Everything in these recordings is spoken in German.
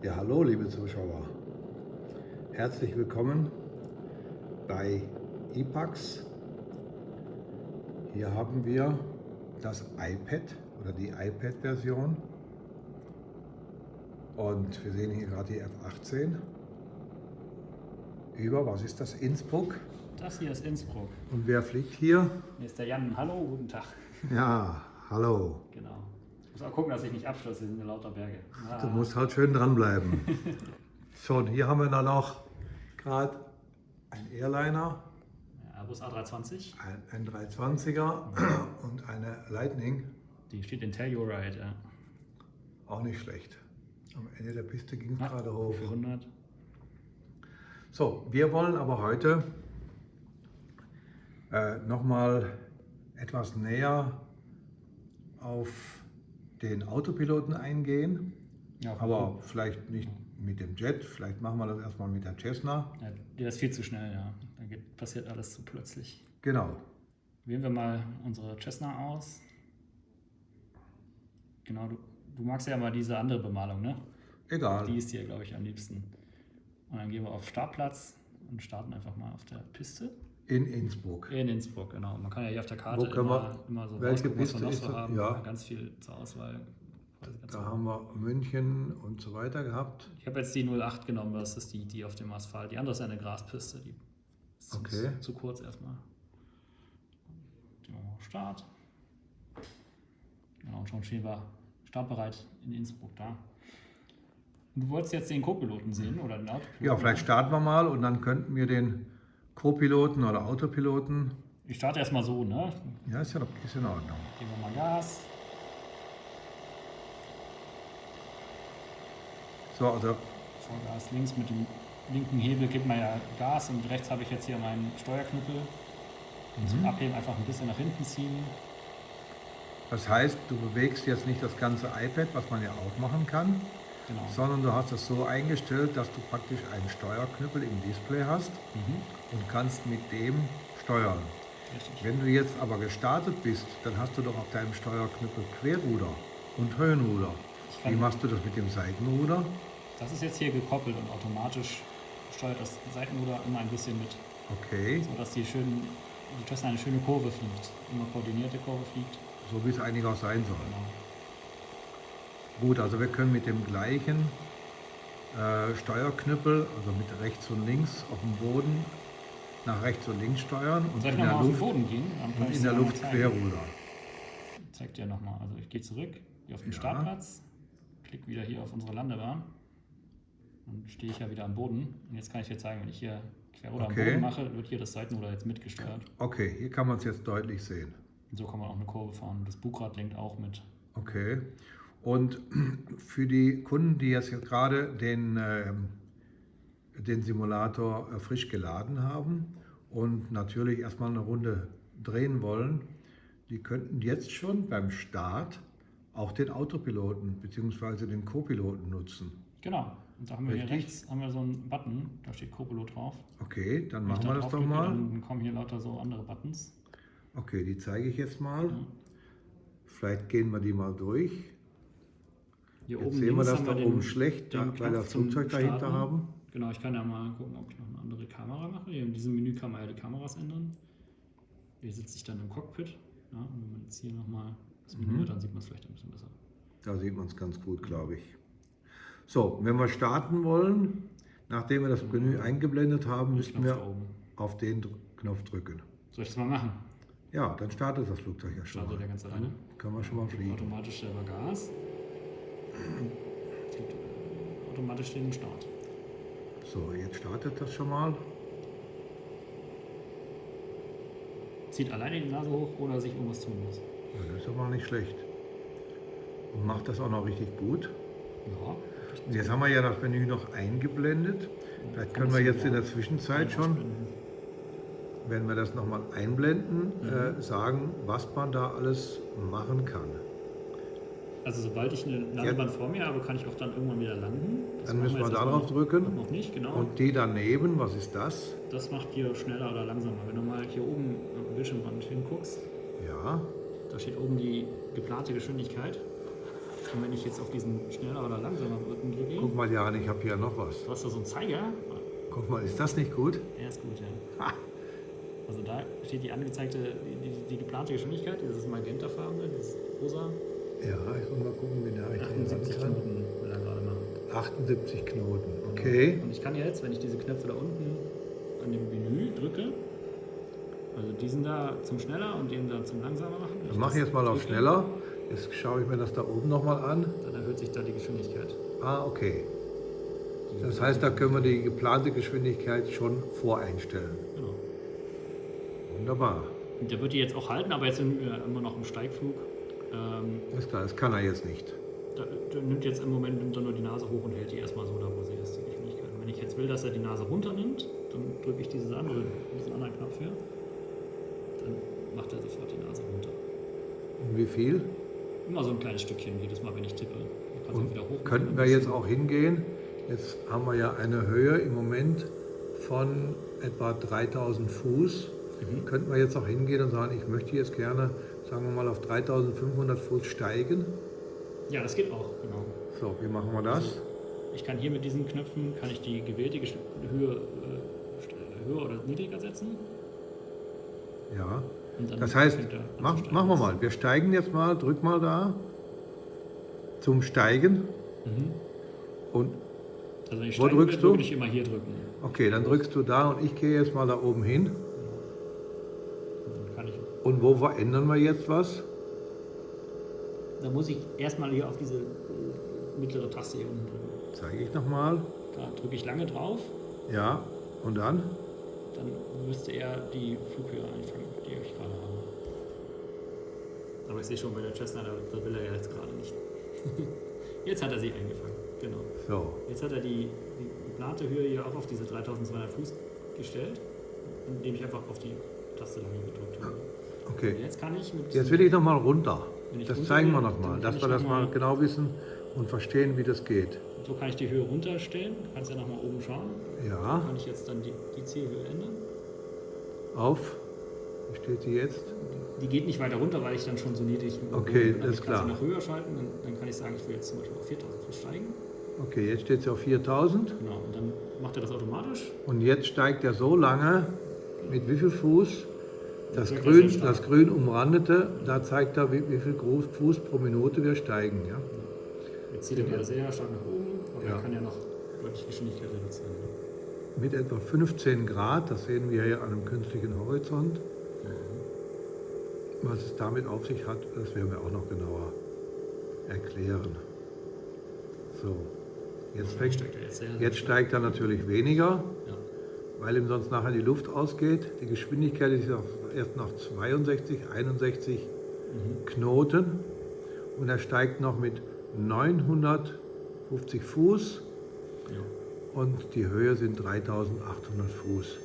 Ja, hallo liebe Zuschauer. Herzlich willkommen bei IPAX. Hier haben wir das iPad oder die iPad-Version. Und wir sehen hier gerade die F18. Was ist das? Innsbruck. Das hier ist Innsbruck. Und wer fliegt hier? Hier ist der Jan. Hallo, guten Tag. Ja, hallo. Genau. Ich muss auch gucken, dass ich nicht abstürze, hier sind ja lauter Berge. Du musst halt schön dranbleiben. So, hier haben wir dann noch gerade ein Airliner, Airbus A320. ein 320er und eine Lightning. Die steht in Telluride, ja. Auch nicht schlecht. Am Ende der Piste ging es gerade hoch. 400. So, wir wollen aber heute nochmal etwas näher auf den Autopiloten eingehen. Ja, Aber vielleicht nicht mit dem Jet, vielleicht machen wir das erstmal mit der Cessna. Ja, der ist viel zu schnell, ja. Da passiert alles zu plötzlich. Genau. Wählen wir mal unsere Cessna aus. Genau, du magst ja mal diese andere Bemalung, ne? Egal. Die ist dir, glaube ich, am liebsten. Und dann gehen wir auf Startplatz und starten einfach mal auf der Piste. In Innsbruck. In Innsbruck, genau. Man kann ja hier auf der Karte Wo können immer so welche rausgucken, was wir Piste noch ist so das? haben. Ja. Ganz viel zur Auswahl. Da haben wir München und so weiter gehabt. Ich habe jetzt die 08 genommen, das ist die auf dem Asphalt. Die andere ist eine Graspiste, die ist Okay. zu kurz erstmal. Start. Genau, und schon stehen wir startbereit in Innsbruck da. Und du wolltest jetzt den Co-Piloten sehen oder den Autopiloten? Ja, vielleicht starten wir mal und dann könnten wir den Co-Piloten oder Autopiloten. Ich starte erstmal so, ne? Ja, ist in Ordnung. Geben wir mal Gas. So, also Vollgas links mit dem linken Hebel gibt man ja Gas und rechts habe ich jetzt hier meinen Steuerknüppel. Zum Abheben einfach ein bisschen nach hinten ziehen. das heißt, du bewegst jetzt nicht das ganze iPad, was man ja auch machen kann, Genau. sondern du hast es so eingestellt, dass du praktisch einen Steuerknüppel im Display hast und kannst mit dem steuern. Richtig. Wenn du jetzt aber gestartet bist, dann hast du doch auf deinem Steuerknüppel Querruder und Höhenruder. Wie machst du das mit dem Seitenruder? Das ist jetzt hier gekoppelt und automatisch steuert das Seitenruder immer ein bisschen mit, Okay, sodass die Cessna eine schöne Kurve fliegt. Immer koordinierte Kurve fliegt. so wie es eigentlich auch sein soll. Genau. Gut, also wir können mit dem gleichen Steuerknüppel, also mit rechts und links auf dem Boden, nach rechts und links steuern und Soll ich in der nochmal auf den Luft, Boden gehen? Dann kann und ich in dir der noch mal Luft zeigen. Querruder. Ich zeig dir nochmal. Also ich gehe zurück, gehe auf den Ja. Startplatz, klicke wieder hier auf unsere Landebahn und stehe ich ja wieder am Boden. Und jetzt kann ich dir zeigen, wenn ich hier Querruder am Boden mache, wird hier das Seitenruder jetzt mitgesteuert. Okay, hier kann man es jetzt deutlich sehen. Und so kann man auch eine Kurve fahren. Das Bugrad lenkt auch mit. Okay. Und für die Kunden, die jetzt gerade den Simulator frisch geladen haben und natürlich erstmal eine Runde drehen wollen, die könnten jetzt schon beim Start auch den Autopiloten bzw. den Co-Piloten nutzen. Genau. Und da haben wir hier Richtig. rechts haben wir so einen Button, da steht Co-Pilot drauf. Okay, dann Wenn ich machen da wir das doch draufklicke, mal. Dann kommen hier lauter so andere Buttons. Okay, die zeige ich jetzt mal. Ja. Vielleicht gehen wir die mal durch. Hier Jetzt oben sehen wir links das haben da den- oben schlecht, den weil wir Knopf das zum Flugzeug dahinter Starten. haben. Genau, ich kann ja mal gucken, ob ich noch eine andere Kamera mache. Hier in diesem Menü kann man ja die Kameras ändern. Hier sitze ich dann im Cockpit. Ja, und wenn man jetzt hier nochmal das Menü hat, dann sieht man es vielleicht ein bisschen besser. Da sieht man es ganz gut, glaube ich. So, wenn wir starten wollen, nachdem wir das Menü eingeblendet haben, müssten Knopf wir da oben. auf den Knopf drücken. Soll ich das mal machen? Ja, dann startet das Flugzeug ja schon Startet der mal. ganz alleine. Können wir schon mal fliegen. Automatisch selber Gas. Gibt automatisch den Start. So, jetzt startet das schon mal. Zieht alleine die Nase hoch, ohne dass ich irgendwas tun muss. Ja, das ist doch mal nicht schlecht. Und macht das auch noch richtig gut. Ja. Und jetzt haben wir ja das Menü noch eingeblendet. Vielleicht können wir jetzt in der Zwischenzeit schon, wenn wir das nochmal einblenden, sagen, was man da alles machen kann. Also sobald ich eine Landebahn vor mir habe, kann ich auch dann irgendwann wieder landen. Das Dann machen müssen wir jetzt da erstmal drauf drücken. Noch nicht, genau. Und die daneben, was ist das? Das macht dir schneller oder langsamer. Wenn du mal hier oben am Bildschirmrand hinguckst, Ja, da steht oben die geplante Geschwindigkeit. Und wenn ich jetzt auf diesen schneller oder langsamer Button drücke, Guck mal, Jan, ich habe hier noch was. du hast da so einen Zeiger. Guck mal, ist das nicht gut? Ja, ist gut, ja. Ha. Also da steht die angezeigte, die geplante Geschwindigkeit, dieses magentafarbene, dieses rosa, Ja, ich muss mal gucken, wie nah ich den 78 ran kann. Knoten will er gerade machen. 78 Knoten, okay. Und ich kann jetzt, wenn ich diese Knöpfe da unten an dem Menü drücke, also diesen da zum schneller und den da zum langsamer machen. Wenn Dann mache ich jetzt mal auf drücke, schneller. Jetzt schaue ich mir das da oben nochmal an. Dann erhöht sich da die Geschwindigkeit. Ah, okay. Das heißt, da können wir die geplante Geschwindigkeit schon voreinstellen. Genau. Wunderbar. Und der wird die jetzt auch halten, aber jetzt sind wir immer noch im Steigflug. Ist klar, das kann er jetzt nicht. Der nimmt jetzt im Moment nimmt er nur die Nase hoch und hält die erstmal so da, wo sie ist, die Geschwindigkeit. Und wenn ich jetzt will, dass er die Nase runternimmt, dann drücke ich diesen anderen Knopf hier. Dann macht er sofort die Nase runter. Und wie viel? Immer so ein kleines Stückchen, jedes Mal, wenn ich tippe. Dann kannst du Und wieder hoch. könnten wir jetzt auch hingehen? Jetzt haben wir ja eine Höhe im Moment von etwa 3000 Fuß. Könnten wir jetzt auch hingehen und sagen, ich möchte jetzt gerne, sagen wir mal, auf 3500 Fuß steigen? Ja, das geht auch, genau. So, wie machen wir das? Ich kann hier mit diesen Knöpfen kann ich die gewählte Höhe höher oder niedriger setzen. Ja. Und dann Das heißt, fängt er an zu machen steigen. wir mal. Wir steigen jetzt mal, drück mal da zum Steigen. Mhm. Und Also wenn ich Wo steigen drückst will, du? würde ich immer hier drücken. okay, dann drückst du da und ich gehe jetzt mal da oben hin. Dann kann ich. Und wo verändern wir jetzt was? Da muss ich erstmal hier auf diese mittlere Taste hier unten drücken. Zeige ich nochmal. Da drücke ich lange drauf, Ja, und dann? dann müsste er die Flughöhe einfangen, die ich gerade habe. Aber ich sehe schon bei der Cessna, da will er ja jetzt gerade nicht. Jetzt hat er sie eingefangen, genau. So, Jetzt hat er die geplante Höhe hier auch auf diese 3200 Fuß gestellt, indem ich einfach auf die Taste lange gedrückt habe. okay. Und jetzt kann ich mit Jetzt will ich nochmal runter. Wenn ich Das runter zeigen wir will, nochmal, dann dass kann wir ich das mal noch mal- genau wissen und verstehen, wie das geht. so kann ich die Höhe runterstellen. Du kannst ja nochmal oben schauen. Ja, Kann ich jetzt dann die Zielhöhe ändern? auf. Wie steht die jetzt? Die geht nicht weiter runter, weil ich dann schon so niedrig bin. Okay, Aber das ich ist kann klar. sie noch höher schalten, dann kann ich sagen, ich will jetzt zum Beispiel auf 4000 Fuß steigen. Okay, jetzt steht sie auf 4000. Genau, und dann macht er das automatisch. Und jetzt steigt er so lange, mit wie viel Fuß? Das Sehr, sehr stark. das grün umrandete, da zeigt er, wie viel Fuß pro Minute wir steigen. Ja? Jetzt zieht er wieder sehr stark nach oben, aber Ja. er kann ja noch deutlich Geschwindigkeit reduzieren. Mit etwa 15 Grad, das sehen wir hier an einem künstlichen Horizont. Was es damit auf sich hat, das werden wir auch noch genauer erklären. So, jetzt steigt er natürlich weniger, Ja. weil ihm sonst nachher die Luft ausgeht. Die Geschwindigkeit ist erst noch 62, 61 Knoten und er steigt noch mit 950 Fuß Ja. und die Höhe sind 3800 Fuß.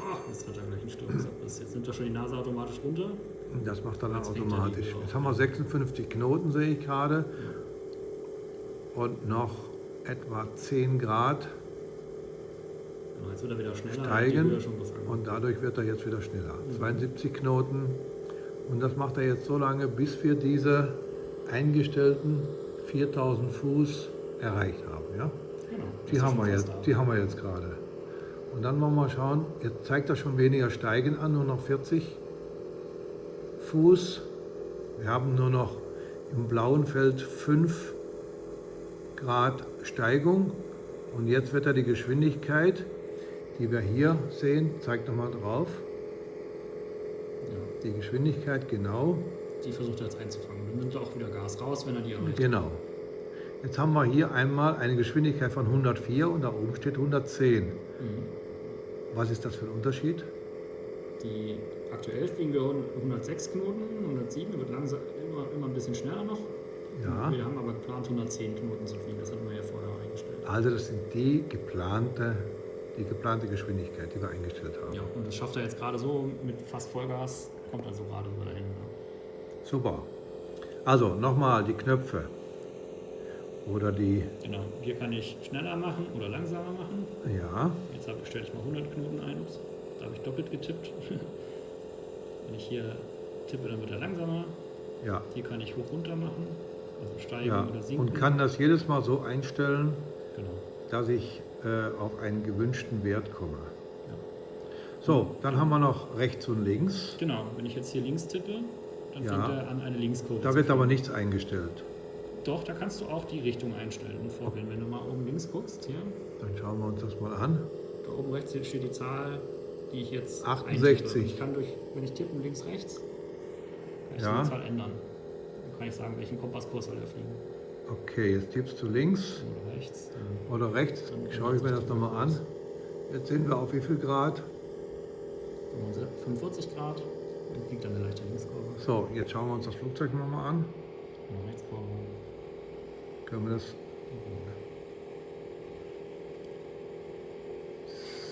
Ach, jetzt wird er gleich ein Sturz. Jetzt nimmt er schon die Nase automatisch runter. Und das macht er dann Jetzt fängt er die automatisch. Höhe Jetzt auf. haben wir 56 Knoten, sehe ich gerade. Und noch etwa 10 Grad Genau, jetzt wird er wieder schneller. steigen hat die Höhe schon gefangen. und dadurch wird er jetzt wieder schneller. 72 Knoten und das macht er jetzt so lange, bis wir diese eingestellten 4000 Fuß erreicht haben. Ja? Genau, Die ist haben, schon wir fast jetzt, da. die haben wir jetzt gerade. Und dann wollen wir schauen, jetzt zeigt er schon weniger Steigen an, nur noch 40 Fuß. Wir haben nur noch im blauen Feld 5 Grad Steigung. Und jetzt wird er die Geschwindigkeit, die wir hier sehen, zeigt nochmal drauf, Ja, die Geschwindigkeit genau. die versucht er jetzt einzufangen. Dann nimmt er auch wieder Gas raus, wenn er die erreicht. Genau. Jetzt haben wir hier einmal eine Geschwindigkeit von 104 und da oben steht 110. Mhm. Was ist das für ein Unterschied? Die aktuell fliegen wir 106 Knoten, 107, wird langsam immer ein bisschen schneller noch. Ja. Wir haben aber geplant 110 Knoten zu fliegen, das hatten wir ja vorher eingestellt. Also das sind die geplante Geschwindigkeit, die wir eingestellt haben. Ja, und das schafft er jetzt gerade so mit fast Vollgas, kommt er so gerade so dahin. Ja. Super. Also nochmal die Knöpfe oder die, Genau, hier kann ich schneller machen oder langsamer machen. ja, Jetzt stelle ich mal 100 Knoten ein, ups, da habe ich doppelt getippt. Wenn ich hier tippe, dann wird er langsamer. ja, Hier kann ich hoch runter machen. also steigen Ja, oder sinken. und kann das jedes Mal so einstellen, Genau. dass ich auf einen gewünschten Wert komme. Ja. So, dann haben wir noch rechts und links. Genau, wenn ich jetzt hier links tippe, dann Ja. fängt er an, eine Linkskurve Da zu wird aber fliegen. nichts eingestellt. Doch, da kannst du auch die Richtung einstellen und vorwählen. Wenn du mal oben links guckst, hier, Dann schauen wir uns das mal an. da oben rechts hier steht die Zahl, die ich jetzt 68. eintippe. Und ich kann wenn ich tippe links, rechts, kann ich Ja. die Zahl ändern. Dann kann ich sagen, welchen Kompasskurs soll er fliegen. Okay, jetzt tippst du links Oder rechts. Dann oder rechts. Schaue ich mir das nochmal an. Jetzt sind wir auf wie viel Grad? 45 Grad. Dann fliegt dann eine leichte Linkskurve. So, jetzt schauen wir uns das Flugzeug nochmal an. Eine Rechtskurve. Können wir das...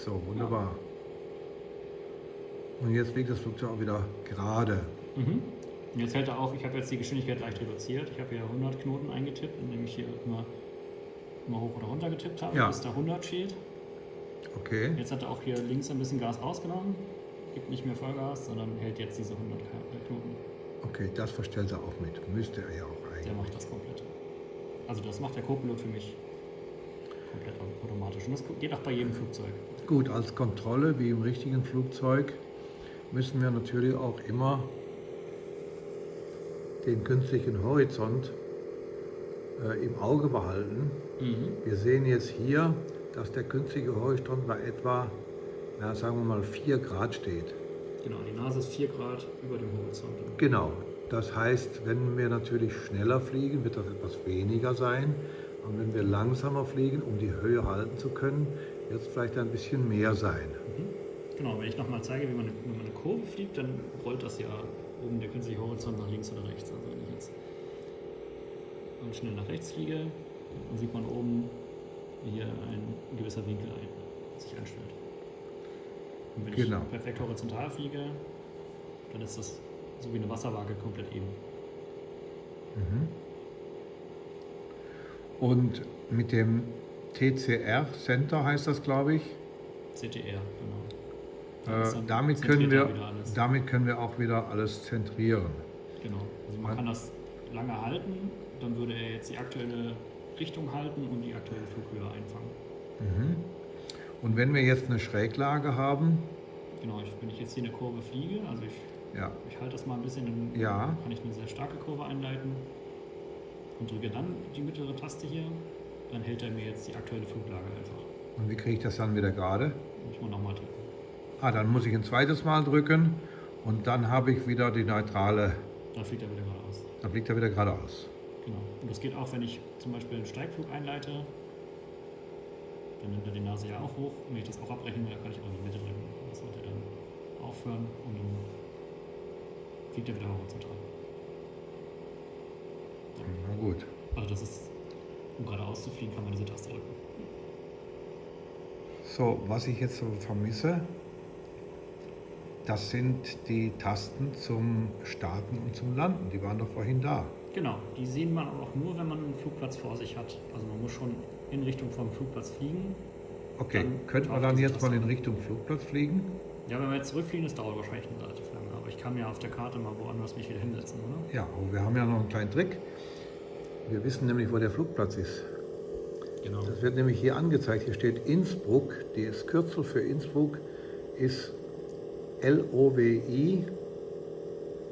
So, wunderbar. Und jetzt fliegt das Flugzeug auch wieder gerade. Mhm. Und jetzt hält er auch, ich habe jetzt die Geschwindigkeit leicht reduziert. Ich habe hier 100 Knoten eingetippt, indem ich hier immer hoch oder runter getippt habe, Ja. bis da 100 steht. Okay. Jetzt hat er auch hier links ein bisschen Gas rausgenommen, gibt nicht mehr Vollgas, sondern hält jetzt diese 100 Knoten. Okay, das verstellt er auch mit. Müsste er ja auch Der eigentlich. macht das komplett. Also das macht der Co-Pilot für mich komplett automatisch. Und das geht auch bei jedem Flugzeug. Gut, als Kontrolle wie im richtigen Flugzeug müssen wir natürlich auch immer den künstlichen Horizont im Auge behalten. Wir sehen jetzt hier, dass der künstliche Horizont bei etwa, na, sagen wir mal, 4 Grad steht. Genau, die Nase ist 4 Grad über dem Horizont. Genau, das heißt, wenn wir natürlich schneller fliegen, wird das etwas weniger sein. Und wenn wir langsamer fliegen, um die Höhe halten zu können, wird es vielleicht ein bisschen mehr sein. Genau, wenn ich nochmal zeige, wie man eine Kurve fliegt, dann rollt das ja oben der künstliche Horizont nach links oder rechts. Also wenn ich jetzt schnell nach rechts fliege, dann sieht man oben, wie hier ein gewisser Winkel sich einstellt. Und wenn Genau. ich perfekt horizontal fliege, dann ist das so wie eine Wasserwaage komplett eben. Und mit dem TCR Center heißt das, glaube ich, CTR, genau. Da ist dann damit zentriert er wieder alles. können wir auch wieder alles zentrieren. Genau. Also man kann das lange halten, dann würde er jetzt die aktuelle Richtung halten und die aktuelle Flughöhe einfangen. Und wenn wir jetzt eine Schräglage haben, Genau, wenn ich jetzt hier eine Kurve fliege, also ja, ich halte das mal ein bisschen, dann Ja. kann ich eine sehr starke Kurve einleiten und drücke dann die mittlere Taste hier, dann hält er mir jetzt die aktuelle Fluglage einfach. und wie kriege ich das dann wieder gerade? Muss man nochmal drücken. Dann muss ich ein zweites Mal drücken und dann habe ich wieder die neutrale, Dann fliegt er wieder geradeaus. dann fliegt er wieder geradeaus. Genau. Und das geht auch, wenn ich zum Beispiel einen Steigflug einleite, dann nimmt er die Nase ja auch hoch. Und wenn ich das auch abbrechen will, dann kann ich auch in die Mitte drücken. Das sollte dann aufhören und dann fliegt er wieder horizontal. Na gut. Also das ist, um geradeaus zu fliegen, kann man diese Taste drücken. So, was ich jetzt so vermisse, das sind die Tasten zum Starten und zum Landen. Die waren doch vorhin da. Genau, die sehen man aber auch nur, wenn man einen Flugplatz vor sich hat. Also man muss schon in Richtung vom Flugplatz fliegen. Okay, Dann könnten wir taucht dann diese jetzt mal Taste in auf. Richtung Flugplatz fliegen? Ja, wenn wir jetzt zurückfliegen, das dauert wahrscheinlich relativ lange. Aber ich kann mir auf der Karte mal woanders mich wieder hinsetzen, oder? Ja, aber wir haben ja noch einen kleinen Trick. Wir wissen nämlich, wo der Flugplatz ist. Genau. Das wird nämlich hier angezeigt. Hier steht Innsbruck. Das Kürzel für Innsbruck ist LOWI,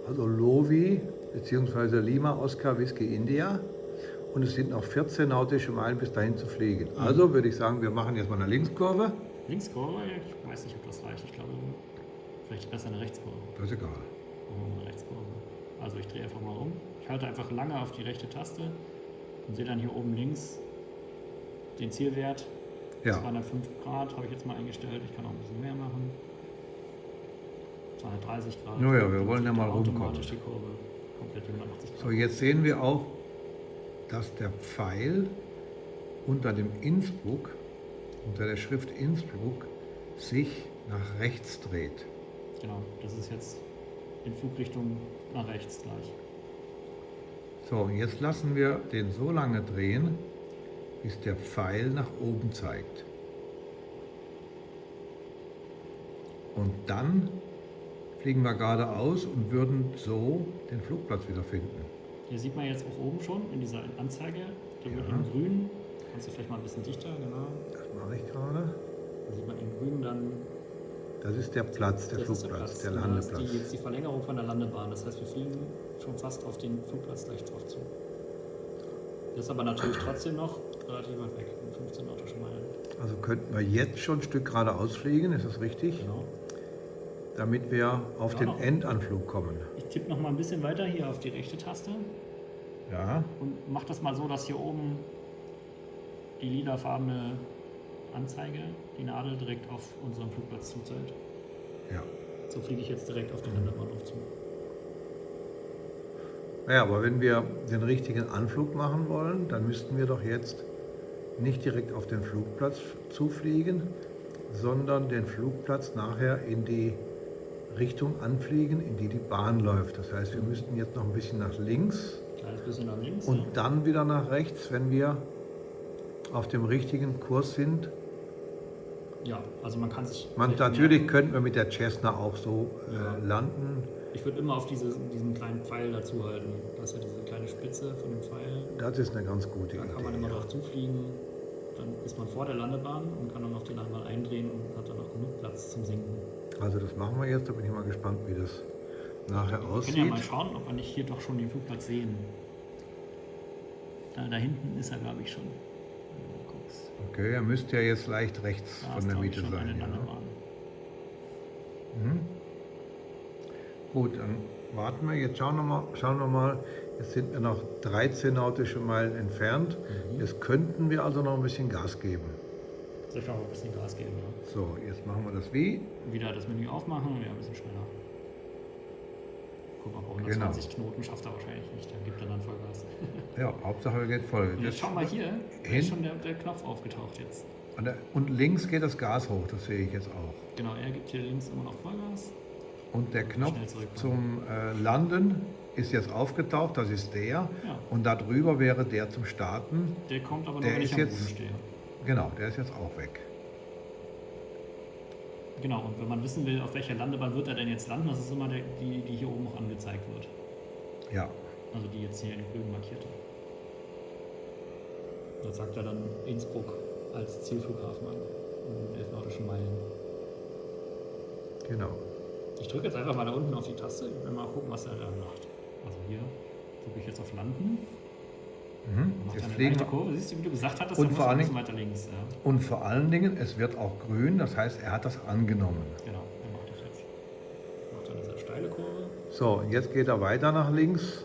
also Lovi, beziehungsweise Lima Oscar Whisky India. Und es sind noch 14 nautische Meilen bis dahin zu fliegen. Also würde ich sagen, wir machen jetzt mal eine Linkskurve. Linkskurve, ich weiß nicht, ob das reicht. Ich glaube, vielleicht besser eine Rechtskurve. Das ist egal. Machen wir eine Rechtskurve. Also ich drehe einfach mal um. Ich halte einfach lange auf die rechte Taste und sehe dann hier oben links den Zielwert. Ja. 205 Grad habe ich jetzt mal eingestellt. Ich kann auch ein bisschen mehr machen. 230 Grad. Naja, wir wollen ja Dann mal fliegt er rumkommen. automatisch die Kurve komplett 180 Grad. So, jetzt sehen wir auch, dass der Pfeil unter dem Innsbruck, unter der Schrift Innsbruck, sich nach rechts dreht. Genau, das ist jetzt in Flugrichtung nach rechts gleich. So, und jetzt lassen wir den so lange drehen, bis der Pfeil nach oben zeigt. Und dann fliegen wir geradeaus und würden so den Flugplatz wiederfinden. Hier sieht man jetzt auch oben schon in dieser Anzeige, da wird Ja. in grün, kannst du vielleicht mal ein bisschen dichter, genau. Das mache ich gerade. Da sieht man in grün dann, Das ist der Platz, der das ist Flugplatz, der Und da ist Landeplatz. jetzt die Verlängerung von der Landebahn. Das heißt, wir fliegen schon fast auf den Flugplatz gleich drauf zu. Das ist aber natürlich trotzdem noch relativ weit weg, 15 nautische Meilen. Also könnten wir jetzt schon ein Stück geradeaus fliegen, ist das richtig? Genau. Damit wir auf Ja, den noch. Endanflug kommen. Ich tippe noch mal ein bisschen weiter hier auf die rechte Taste Ja, und mache das mal so, dass hier oben die lilafarbene Anzeige, die Nadel direkt auf unseren Flugplatz zuzeigt. ja. So fliege ich jetzt direkt auf den Landebahnhof zu. Naja, aber wenn wir den richtigen Anflug machen wollen, dann müssten wir doch jetzt nicht direkt auf den Flugplatz zufliegen, sondern den Flugplatz nachher in die Richtung anfliegen, in die die Bahn läuft. Das heißt, wir müssten jetzt noch ein bisschen nach links Kleines bisschen nach links. und ja. dann wieder nach rechts, wenn wir auf dem richtigen Kurs sind. Ja, also man kann sich. Man, vielleicht natürlich merken, könnten wir mit der Cessna auch so Ja. landen. Ich würde immer auf diesen kleinen Pfeil dazu halten. Das ist ja diese kleine Spitze von dem Pfeil. Das ist eine ganz gute Da kann man Idee. immer Ja. drauf zufliegen. Dann ist man vor der Landebahn und kann dann auf die Landebahn eindrehen und hat dann noch genug Platz zum Sinken. Also das machen wir jetzt, da bin ich mal gespannt, wie das nachher Wir aussieht. können ja mal schauen, ob wir nicht hier doch schon den Flugplatz sehen. Da hinten ist er, glaube ich, schon. Wenn du mal guckst. Okay, er müsste ja jetzt leicht rechts Da von ist, der glaube ich, Mitte schon eine sein. Ja. Landebahn. Mhm. Gut, dann warten wir. Jetzt schauen wir mal. Jetzt sind wir noch 13 nautische Meilen entfernt. Jetzt könnten wir also noch ein bisschen Gas geben. Soll ich auch ein bisschen Gas geben? Ja? So, jetzt machen wir das wie? Wieder das Menü aufmachen und wieder ein bisschen schneller. Guck mal, bei Genau. 120 Knoten schafft er wahrscheinlich nicht. Dann gibt er dann Vollgas. Ja, Hauptsache geht voll. Und jetzt schau mal hier, da hin. ist schon der Knopf aufgetaucht jetzt. Und links geht das Gas hoch, das sehe ich jetzt auch. Genau, er gibt hier links immer noch Vollgas. Und der Knopf Schnell zurückkommen. zum Landen ist jetzt aufgetaucht, das ist der. Ja. Und da drüber wäre der zum Starten. Der kommt aber nur, Der wenn ich ist am jetzt- Boden stehe. Genau, der ist jetzt auch weg. Genau, und wenn man wissen will, auf welcher Landebahn wird er denn jetzt landen, das ist immer die hier oben auch angezeigt wird. Ja, Also die jetzt hier in grün markierte. Da sagt er dann Innsbruck als Zielflughafen an. In 11 nautischen Meilen. genau. Ich drücke jetzt einfach mal da unten auf die Taste. Ich will mal gucken, was er da macht. Also hier drücke ich jetzt auf Landen. Mhm. Macht Jetzt eine fliegen leichte wir. Kurve. Siehst du, wie du gesagt hattest, Und dann muss vor er ein allen bisschen weiter links. Ja. Und vor allen Dingen, es wird auch grün, das heißt, er hat das angenommen. Genau, er macht das jetzt. Macht dann diese steile Kurve. So, und jetzt geht er weiter nach links.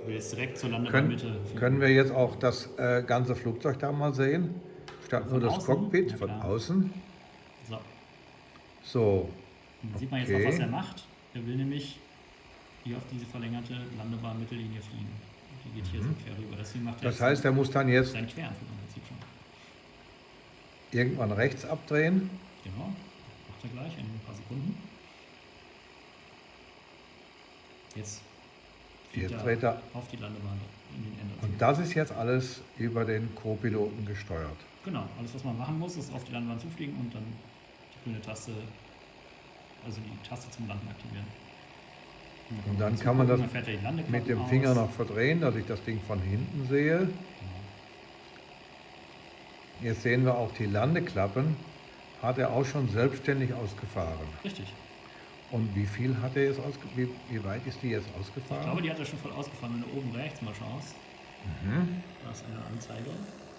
Ich will jetzt direkt zur Landebahnmitte fliegen. Können wir jetzt auch das ganze Flugzeug da mal sehen? Statt nur Von das außen? Cockpit Ja, von klar. außen. So, So, dann sieht man jetzt Okay. auch, was er macht. Er will nämlich hier auf diese verlängerte Landebahn-Mittellinie fliegen. Die geht hier so quer rüber. Deswegen macht er das jetzt heißt, er muss dann jetzt seinen Queranflug im Prinzip schon. irgendwann rechts abdrehen. Genau, macht er gleich in ein paar Sekunden. Jetzt fliegt Jetzt dreht er. auf die Landebahn in den Endanflug. Und das ist jetzt alles über den Co-Piloten gesteuert. Genau, alles was man machen muss, ist auf die Landebahn zufliegen und dann die grüne Taste, also die Taste zum Landen aktivieren. Und dann kann man das Dann fährt er die Landeklappen mit dem aus. Finger noch verdrehen, dass ich das Ding von hinten sehe. Genau. Jetzt sehen wir auch die Landeklappen. Hat er auch schon selbstständig ausgefahren. Richtig. Und wie viel hat er jetzt wie weit ist die jetzt Ich ausgefahren? glaube, die hat er schon voll ausgefahren. Wenn du oben rechts mal schaust, da ist eine Anzeige.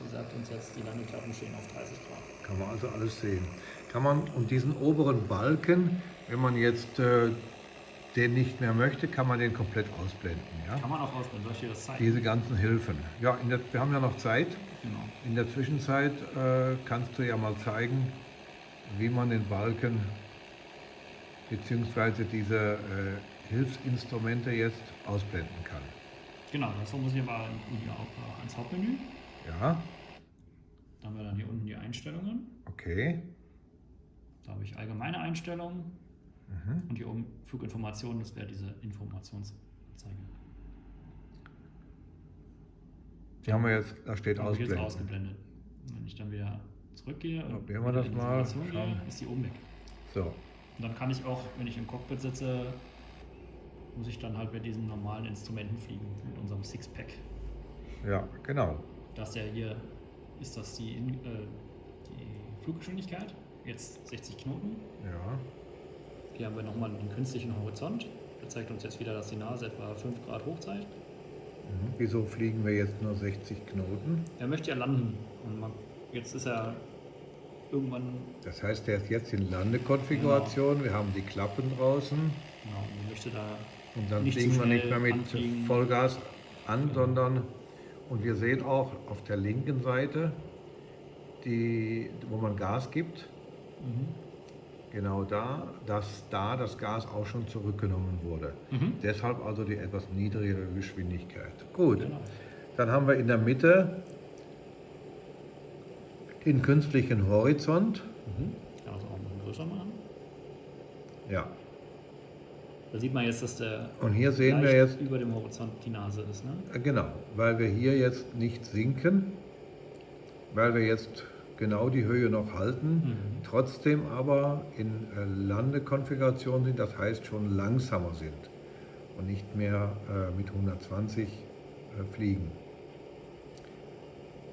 Die sagt uns jetzt, die Landeklappen stehen auf 30 Grad. Kann man also alles sehen. Kann man, und diesen oberen Balken, wenn man jetzt den nicht mehr möchte, kann man den komplett ausblenden. Ja? Kann man auch ausblenden. Soll ich dir das zeigen? Diese ganzen Hilfen. Ja, wir haben ja noch Zeit. Genau. In der Zwischenzeit kannst du ja mal zeigen, wie man den Balken bzw. diese Hilfsinstrumente jetzt ausblenden kann. Genau, dazu muss ich aber ans Hauptmenü. Ja, Da haben wir dann hier unten die Einstellungen. okay. Da habe ich allgemeine Einstellungen. Und hier oben Fluginformationen, das wäre diese Informationsanzeige. Die haben wir jetzt, da steht Die habe ich jetzt ausblenden. ausgeblendet. Und wenn ich dann wieder zurückgehe und Probieren wir wieder das in die mal. Simulation Schauen. gehe, ist die oben weg. So, Und dann kann ich auch, wenn ich im Cockpit sitze, muss ich dann halt mit diesen normalen Instrumenten fliegen, mit unserem Sixpack. Ja, genau. Das ja hier ist das die Fluggeschwindigkeit, jetzt 60 Knoten. Ja. Hier haben wir nochmal den künstlichen Horizont. Der zeigt uns jetzt wieder, dass die Nase etwa 5 Grad hoch zeigt. Wieso fliegen wir jetzt nur 60 Knoten? Er möchte ja landen. Und jetzt ist er irgendwann. Das heißt, der ist jetzt in Landekonfiguration. Wir haben die Klappen draußen. Genau, und er möchte da. Und dann Nicht fliegen zu wir nicht schnell mehr mit anfliegen. Vollgas an, sondern, und wir sehen auch auf der linken Seite, wo man Gas gibt, genau da, dass da das Gas auch schon zurückgenommen wurde. Deshalb also die etwas niedrigere Geschwindigkeit. Gut, Genau. dann haben wir in der Mitte den künstlichen Horizont. Ich kann das auch ein bisschen größer machen. Ja, Da sieht man jetzt, dass der und hier sehen wir leicht jetzt, über dem Horizont die Nase ist. Ne? genau, weil wir hier jetzt nicht sinken, weil wir jetzt genau die Höhe noch halten, trotzdem aber in Landekonfiguration sind, das heißt schon langsamer sind und nicht mehr mit 120 fliegen.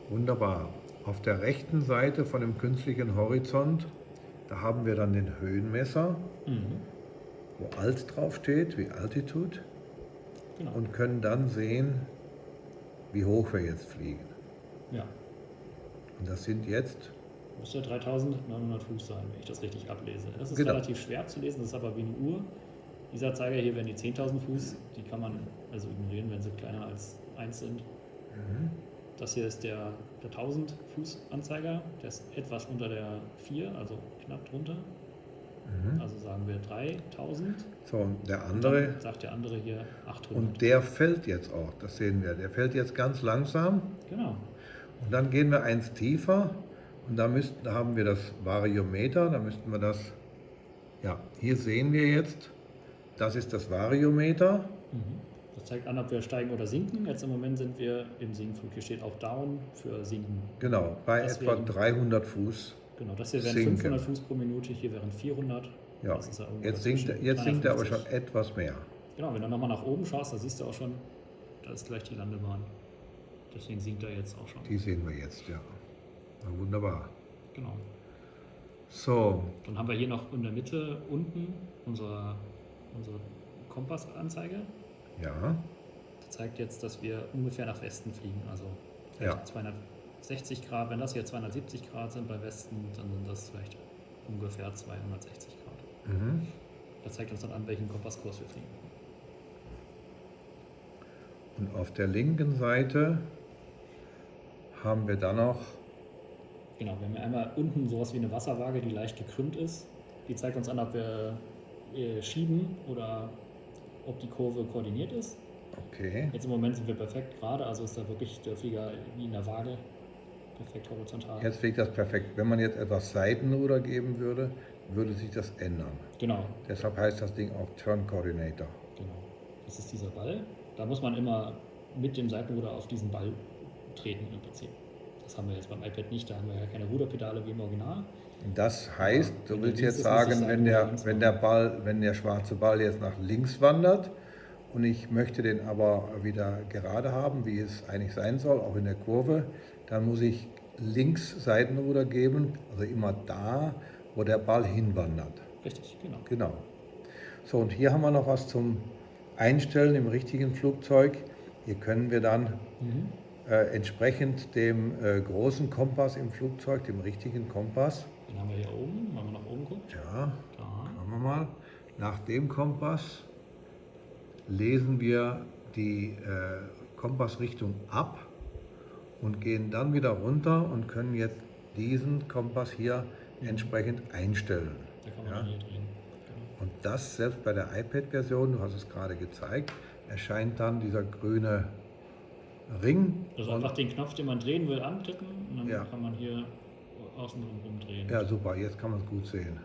Wunderbar. Auf der rechten Seite von dem künstlichen Horizont, da haben wir dann den Höhenmesser, wo Alt draufsteht, wie Altitude, Genau. und können dann sehen, wie hoch wir jetzt fliegen. Ja, Und das sind jetzt, müsste 3900 Fuß sein, wenn ich das richtig ablese. Das ist Genau. relativ schwer zu lesen, das ist aber wie eine Uhr. Dieser Zeiger hier wären die 10.000 Fuß, die kann man also ignorieren, wenn sie kleiner als 1 sind. Das hier ist der 1000 Fuß Anzeiger, der ist etwas unter der 4, also knapp drunter. Also sagen wir 3000. so, und der Und andere, dann sagt der andere hier 800. und der fällt jetzt auch, das sehen wir, der fällt jetzt ganz langsam. Genau. Und dann gehen wir eins tiefer und da haben wir das Variometer, da müssten wir das, ja, hier sehen wir jetzt, das ist das Variometer. Das zeigt an, ob wir steigen oder sinken. Jetzt im Moment sind wir im Sinkflug. Hier steht auch Down für sinken. Genau, bei Das etwa wären- 300 Fuß. Genau, das hier wären Sinken. 500 Fuß pro Minute, hier wären 400. Ja, Das ist ja irgendwo jetzt sinkt dazwischen, er aber 350. schon etwas mehr. Genau, wenn du nochmal nach oben schaust, da siehst du auch schon, da ist gleich die Landebahn. Deswegen sinkt er jetzt auch schon. Die sehen wir jetzt, ja. Na, wunderbar. Genau. So, Dann haben wir hier noch in der Mitte unten unsere Kompassanzeige. ja, Die zeigt jetzt, dass wir ungefähr nach Westen fliegen. Also Ja. vielleicht 260 Grad. Wenn das hier 270 Grad sind bei Westen, dann sind das vielleicht ungefähr 260 Grad. Das zeigt uns dann an, welchen Kompasskurs wir fliegen. und auf der linken Seite haben wir dann noch, Genau, wir haben ja einmal unten sowas wie eine Wasserwaage, die leicht gekrümmt ist. Die zeigt uns an, ob wir schieben oder ob die Kurve koordiniert ist. okay, Jetzt im Moment sind wir perfekt gerade, also ist da wirklich der Flieger wie in der Waage, perfekt horizontal. jetzt fliegt das perfekt. Wenn man jetzt etwas Seitenruder geben würde, würde sich das ändern. Genau, Deshalb heißt das Ding auch Turn Coordinator. genau. Das ist dieser Ball. Da muss man immer mit dem Seitenruder auf diesen Ball treten im Prinzip. Das haben wir jetzt beim iPad nicht, da haben wir ja keine Ruderpedale wie im Original. Und das heißt, Ja, du wenn willst der jetzt links ist, muss ich sagen, wenn Seitenruder links wenn der schwarze Ball jetzt nach links wandert und ich möchte den aber wieder gerade haben, wie es eigentlich sein soll, auch in der Kurve, dann muss ich links Seitenruder geben, also immer da, wo der Ball hinwandert. Richtig, genau. Genau. So, und hier haben wir noch was zum Einstellen im richtigen Flugzeug. Hier können wir dann entsprechend dem großen Kompass im Flugzeug, dem richtigen Kompass, Den haben wir hier oben, wenn man nach oben guckt. ja, Da. schauen wir mal, nach dem Kompass lesen wir die Kompassrichtung ab und gehen dann wieder runter und können jetzt diesen Kompass hier entsprechend einstellen. Da kann man Ja. dann hier drehen. Genau. Und das selbst bei der iPad-Version, du hast es gerade gezeigt, erscheint dann dieser grüne Ring. Also Und- einfach den Knopf, den man drehen will, anklicken und dann Ja. kann man hier außen rumdrehen. Ja, super, jetzt kann man es gut sehen.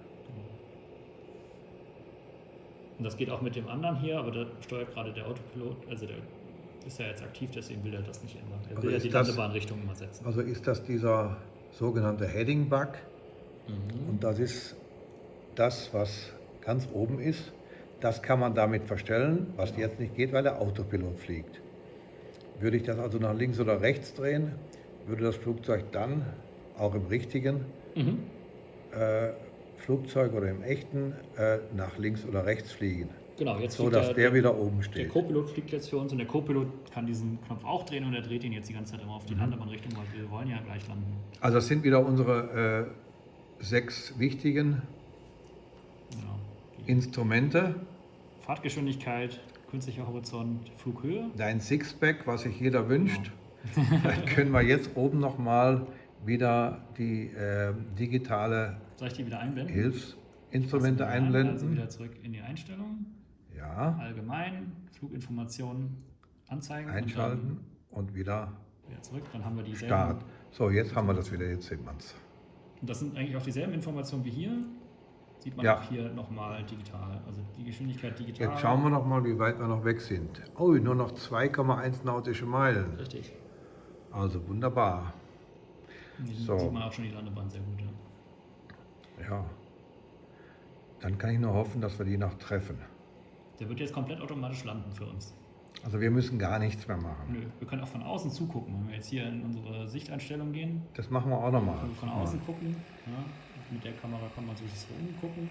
Und das geht auch mit dem anderen hier, aber da steuert gerade der Autopilot, also der ist ja jetzt aktiv, deswegen will er das nicht ändern. Er Also will ja ist die das- Landebahnrichtung immer setzen. Also ist das dieser sogenannte Heading-Bug. Mhm. Und das ist das, was ganz oben ist. Das kann man damit verstellen, was jetzt nicht geht, weil der Autopilot fliegt. Würde ich das also nach links oder rechts drehen, würde das Flugzeug dann auch im richtigen Flugzeug oder im echten nach links oder rechts fliegen. Genau, jetzt So fliegt dass der wieder oben der steht. Co-Pilot fliegt jetzt für uns und der Co-Pilot kann diesen Knopf auch drehen und er dreht ihn jetzt die ganze Zeit immer auf die Landebahnrichtung, weil wir wollen ja gleich landen. Also das sind wieder unsere 6 wichtigen Genau. Instrumente. Fahrtgeschwindigkeit, künstlicher Horizont, Flughöhe. Dein Sixpack, was sich jeder wünscht. Dann können wir jetzt oben nochmal wieder die digitale Soll ich die wieder einblenden? Hilfsinstrumente Also einblenden. wieder zurück in die Einstellungen. Ja, Allgemein, Fluginformationen anzeigen. einschalten und wieder Und wieder zurück. Dann haben wir dieselben. Start. So, jetzt haben wir das wieder, jetzt sieht man es. Und das sind eigentlich auch dieselben Informationen wie hier. Sieht man Ja. auch hier nochmal digital. Also die Geschwindigkeit digital. Jetzt schauen wir noch mal, wie weit wir noch weg sind. Oh, nur noch 2,1 nautische Meilen. Richtig. Also wunderbar. Hier So. sieht man auch schon die Landebahn sehr gut. Ja. Ja. Dann kann ich nur hoffen, dass wir die noch treffen. Der wird jetzt komplett automatisch landen für uns. Also wir müssen gar nichts mehr machen. Nö, wir können auch von außen zugucken. Wenn wir jetzt hier in unsere Sichteinstellung gehen, Das machen wir auch noch mal. können wir von außen gucken. Ja, mit der Kamera kann man sich so umgucken.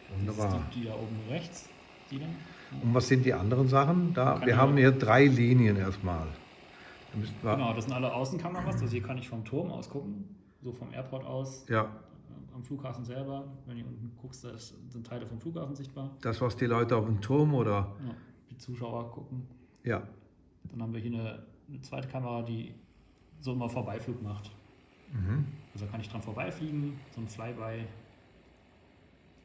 Das Wunderbar. ist die da oben rechts. Die dann. Ja. Und was sind die anderen Sachen? Da, Kann wir ich haben auch- hier 3 Linien erstmal. Da müssten wir, Genau, das sind alle Außenkameras. Also hier kann ich vom Turm aus gucken. So vom Airport aus. ja, Am Flughafen selber. Wenn du unten guckst, da sind Teile vom Flughafen sichtbar. das, was die Leute auf dem Turm oder... Ja, die Zuschauer gucken. Ja, Dann haben wir hier eine zweite Kamera, die so immer Vorbeiflug macht. Also da kann ich dran vorbeifliegen, so ein Flyby.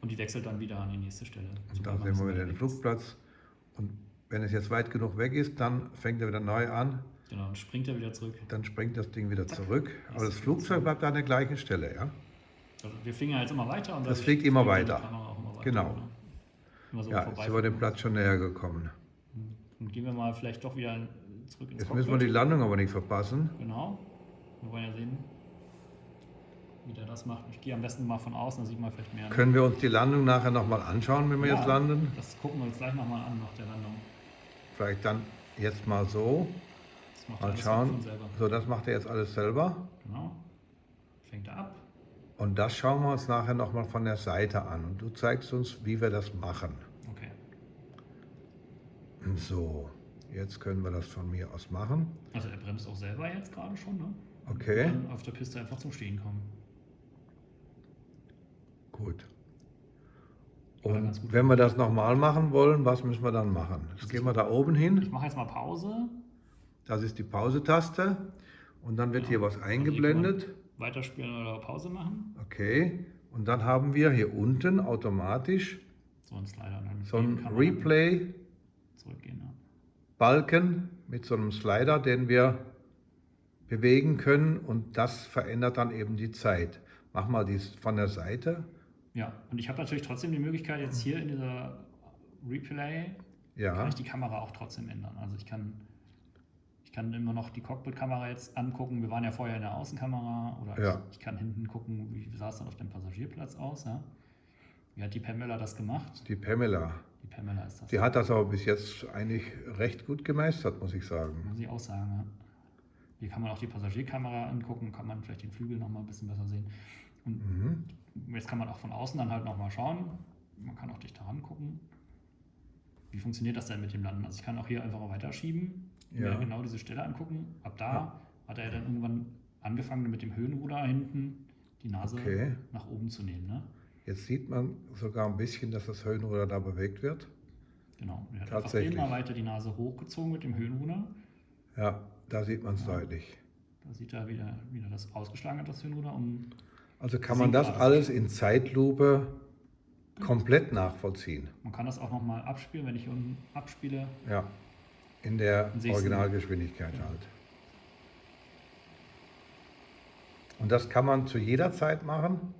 Und die wechselt dann wieder an die nächste Stelle. und sobald da man sehen ein wir bisschen wieder den weg ist. Flugplatz. Und wenn es jetzt weit genug weg ist, dann fängt er wieder neu an. Genau, dann springt er wieder zurück. Dann springt das Ding wieder zurück. Aber das Ist Flugzeug bleibt an der gleichen Stelle, ja? Also wir fliegen ja jetzt immer weiter. Und Das dadurch fliegt immer die weiter. Kamera auch immer weiter, Genau. ne? Immer so Ja, jetzt sind wir dem Platz schon näher gekommen. Und gehen wir mal vielleicht doch wieder zurück ins Jetzt müssen wir die Landung aber nicht verpassen. Genau. Wir wollen ja sehen, wie der das macht. Ich gehe am besten mal von außen, da sieht man vielleicht mehr. Ne? Können wir uns die Landung nachher nochmal anschauen, wenn wir Ja. jetzt landen? Das gucken wir uns gleich nochmal an nach der Landung. Vielleicht dann jetzt mal so. Das macht Mal alles schauen. von selber. So, das macht er jetzt alles selber. Genau. Fängt er ab. Und das schauen wir uns nachher nochmal von der Seite an. Und du zeigst uns, wie wir das machen. Okay. So, jetzt können wir das von mir aus machen. Also er bremst auch selber jetzt gerade schon, ne? Okay, Und auf der Piste einfach zum Stehen kommen. gut. Ja, ganz Und gut. wenn wir das nochmal machen wollen, was müssen wir dann machen? Jetzt gehen wir da oben Ich hin. mache jetzt mal Pause. Das ist die Pause-Taste. Und dann wird Ja. hier was Also hier eingeblendet. kann man Weiterspielen oder Pause machen. Okay. Und dann haben wir hier unten automatisch So ein Slider. Dann so ein kann man Replay zurückgehen. Ja. Balken mit so einem Slider, den wir bewegen können und das verändert dann eben die Zeit. Mach mal dies von der Seite. Ja, und ich habe natürlich trotzdem die Möglichkeit, jetzt hier in dieser Replay kann Ja, ich die Kamera auch trotzdem ändern. Also ich kann immer noch die Cockpit-Kamera jetzt angucken. Wir waren ja vorher in der Außenkamera. Oder Ja. ich kann hinten gucken, wie sah es dann auf dem Passagierplatz aus. Ja? Wie hat die Pamela das gemacht? die Pamela. Die Pamela ist das. Die hat das aber bis jetzt eigentlich recht gut gemeistert, muss ich sagen. Muss ich auch sagen. Ja. Hier kann man auch die Passagierkamera angucken, kann man vielleicht den Flügel noch mal ein bisschen besser sehen. Und jetzt kann man auch von außen dann halt noch mal schauen. Man kann auch dichter rangucken. Wie funktioniert das denn mit dem Landen? Also ich kann auch hier einfach weiterschieben, Ja. mir genau diese Stelle angucken. Ab da hat er dann irgendwann angefangen mit dem Höhenruder hinten die Nase Okay. nach oben zu nehmen. Ne? Jetzt sieht man sogar ein bisschen, dass das Höhenruder da bewegt wird. Genau. Er hat einfach Tatsächlich. immer weiter die Nase hochgezogen mit dem Höhenruder. Ja, da sieht man es deutlich. Da sieht er wieder das ausgeschlagen hat, das Höhenruder. Also kann man das alles in Zeitlupe komplett nachvollziehen. Man kann das auch nochmal abspielen, wenn ich hier unten abspiele. Ja, in der Dann sehe ich's Originalgeschwindigkeit Ja. halt. Und das kann man zu jeder Zeit machen.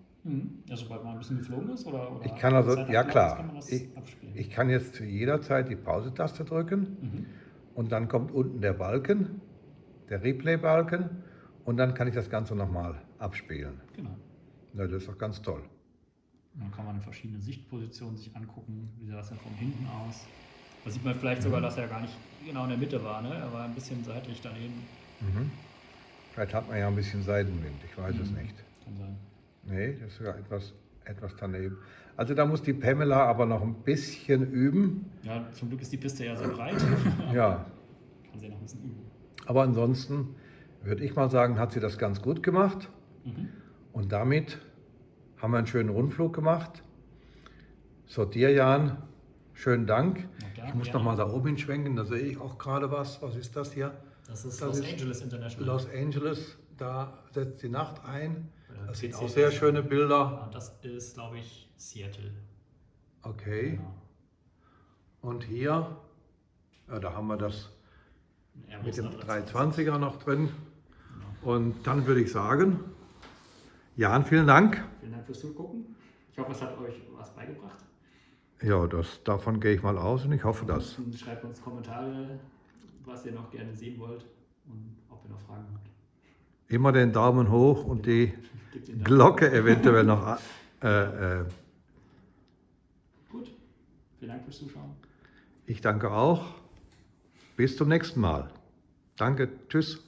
Ja, sobald man ein bisschen geflogen ist oder Ich kann also, Zeit ja abgelaufen ist, klar, kann man das abspielen. ich kann jetzt zu jeder Zeit die Pause-Taste drücken und dann kommt unten der Balken, der Replay-Balken und dann kann ich das Ganze nochmal abspielen. Genau. Ja, das ist doch ganz toll. Dann kann man in verschiedene Sichtpositionen sich angucken, wie sah das denn von hinten aus. Da sieht man vielleicht sogar, dass er gar nicht genau in der Mitte war, ne? Er war ein bisschen seitlich daneben. Mhm. Vielleicht hat man ja ein bisschen Seitenwind, ich weiß es nicht. Kann sein. Nee, das ist sogar etwas daneben. Also da muss die Pamela aber noch ein bisschen üben. Ja, zum Glück ist die Piste ja sehr breit. Ja, Kann sie noch ein bisschen üben. aber ansonsten würde ich mal sagen, hat sie das ganz gut gemacht. Mhm. Und damit haben wir einen schönen Rundflug gemacht. Sortierjan, schönen Dank. Na klar, Ich muss gerne. noch mal da oben hinschwenken, da sehe ich auch gerade was. Was ist das hier? Das ist Das Los ist Angeles International. Los Angeles, da setzt die Nacht ein. Bei Das der sind PC auch sehr ist- schöne Bilder. Und das ist, glaube ich, Seattle. Okay. Genau. Und hier, ja, da haben wir das Ein Airbus mit dem A320. 320er noch drin. Genau. Und dann würde ich sagen, Jan, vielen Dank. Vielen Dank fürs Zugucken. Ich hoffe, es hat euch was beigebracht. Ja, davon gehe ich mal aus und ich hoffe das. Ansonsten schreibt uns Kommentare, was ihr noch gerne sehen wollt und ob ihr noch Fragen habt. Immer den Daumen hoch und die Gebt den Daumen. Glocke eventuell noch. Gut. Vielen Dank fürs Zuschauen. Ich danke auch. Bis zum nächsten Mal. Danke. Tschüss.